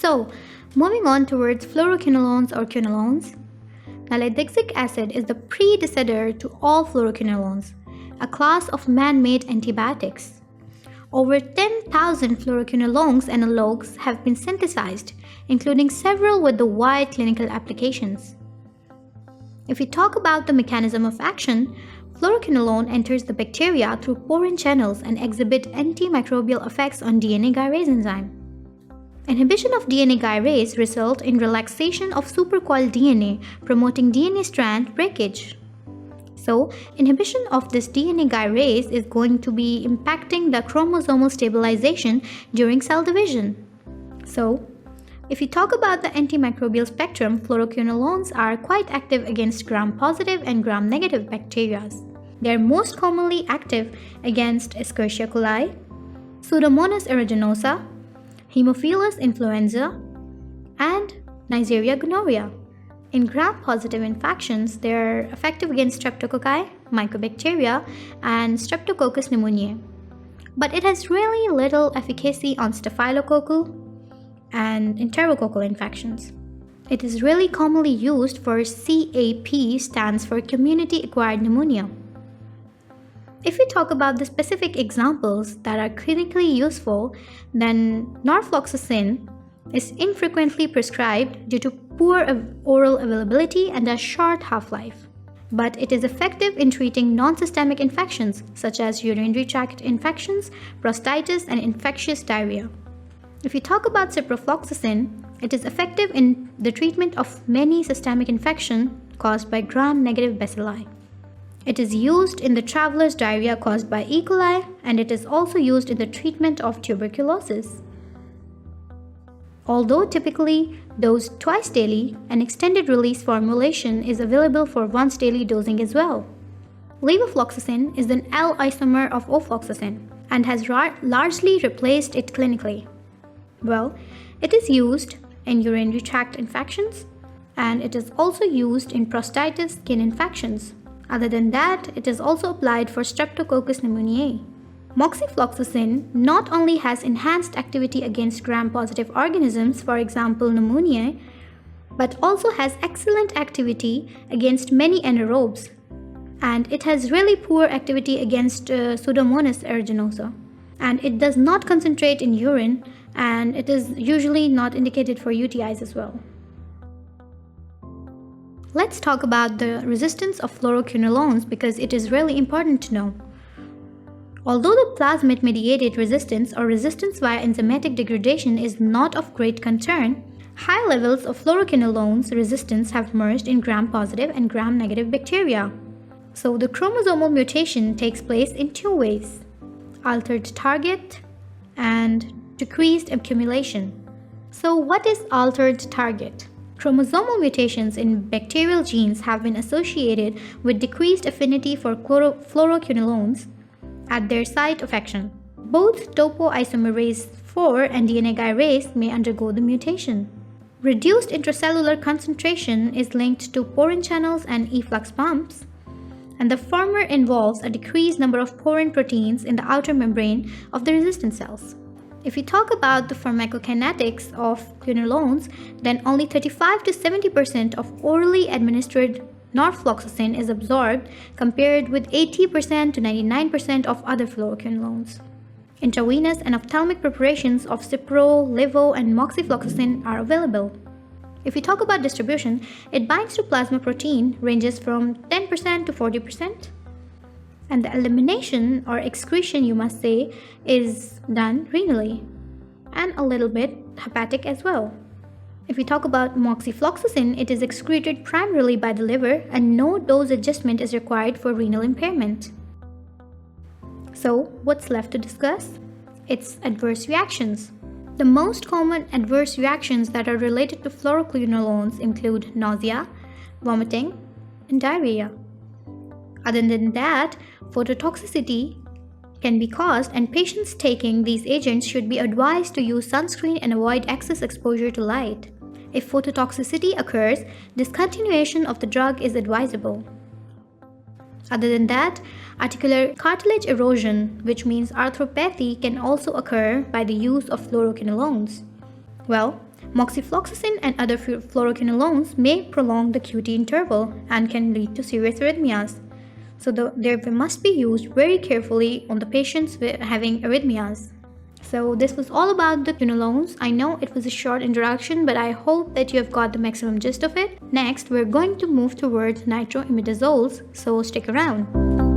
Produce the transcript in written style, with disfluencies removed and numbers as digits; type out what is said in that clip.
So, moving on towards fluoroquinolones or quinolones. Nalidixic acid is the predecessor to all fluoroquinolones, a class of man-made antibiotics. Over 10,000 fluoroquinolones analogues have been synthesized, including several with the wide clinical applications. If we talk about the mechanism of action, fluoroquinolone enters the bacteria through porin channels and exhibit antimicrobial effects on DNA gyrase enzyme. Inhibition of DNA gyrase results in relaxation of supercoiled DNA, promoting DNA strand breakage. So, inhibition of this DNA gyrase is going to be impacting the chromosomal stabilization during cell division. So, if you talk about the antimicrobial spectrum, fluoroquinolones are quite active against gram-positive and gram-negative bacteria. They are most commonly active against Escherichia coli, Pseudomonas aeruginosa, Haemophilus influenza, and Neisseria gonorrhea. In gram-positive infections, they are effective against streptococci, mycobacteria, and streptococcus pneumoniae. But it has really little efficacy on staphylococcal and enterococcal infections. It is really commonly used for CAP, stands for community-acquired pneumonia. If we talk about the specific examples that are clinically useful, then norfloxacin is infrequently prescribed due to poor oral availability and a short half-life. But it is effective in treating non-systemic infections such as urinary tract infections, prostatitis, and infectious diarrhea. If you talk about ciprofloxacin, it is effective in the treatment of many systemic infections caused by gram-negative bacilli. It is used in the traveler's diarrhea caused by E. coli, and it is also used in the treatment of tuberculosis. Although typically dosed twice daily, an extended release formulation is available for once daily dosing as well. Levofloxacin is an L isomer of ofloxacin and has largely replaced it clinically. Well, it is used in urinary tract infections, and it is also used in prostatitis skin infections. Other than that, it is also applied for streptococcus pneumoniae. Moxifloxacin not only has enhanced activity against gram-positive organisms, for example pneumonia, but also has excellent activity against many anaerobes. And it has really poor activity against Pseudomonas aeruginosa. And it does not concentrate in urine, and it is usually not indicated for UTIs as well. Let's talk about the resistance of fluoroquinolones because it is really important to know. Although the plasmid-mediated resistance or resistance via enzymatic degradation is not of great concern, high levels of fluoroquinolones resistance have emerged in gram-positive and gram-negative bacteria. So the chromosomal mutation takes place in two ways: altered target and decreased accumulation. So what is altered target? Chromosomal mutations in bacterial genes have been associated with decreased affinity for fluoroquinolones at their site of action. Both topoisomerase 4 and DNA gyrase may undergo the mutation. Reduced intracellular concentration is linked to porin channels and efflux pumps, and the former involves a decreased number of porin proteins in the outer membrane of the resistant cells. If we talk about the pharmacokinetics of quinolones, then only 35 to 70% of orally administered norfloxacin is absorbed compared with 80% to 99% of other fluoroquinolones. Intravenous and ophthalmic preparations of cipro, levo, and moxifloxacin are available. If we talk about distribution, it binds to plasma protein ranges from 10% to 40%. And the elimination or excretion, you must say, is done renally and a little bit hepatic as well. If we talk about moxifloxacin, it is excreted primarily by the liver and no dose adjustment is required for renal impairment. So, what's left to discuss? It's adverse reactions. The most common adverse reactions that are related to fluoroquinolones include nausea, vomiting, and diarrhea. Other than that, phototoxicity can be caused, and patients taking these agents should be advised to use sunscreen and avoid excess exposure to light. If phototoxicity occurs, discontinuation of the drug is advisable. Other than that, articular cartilage erosion, which means arthropathy, can also occur by the use of fluoroquinolones. Well, Moxifloxacin and other fluoroquinolones may prolong the QT interval and can lead to serious arrhythmias. So they must be used very carefully on the patients having arrhythmias. So this was all about the quinolones. I know it was a short introduction, but I hope that you have got the maximum gist of it. Next, we're going to move towards nitroimidazoles, so stick around.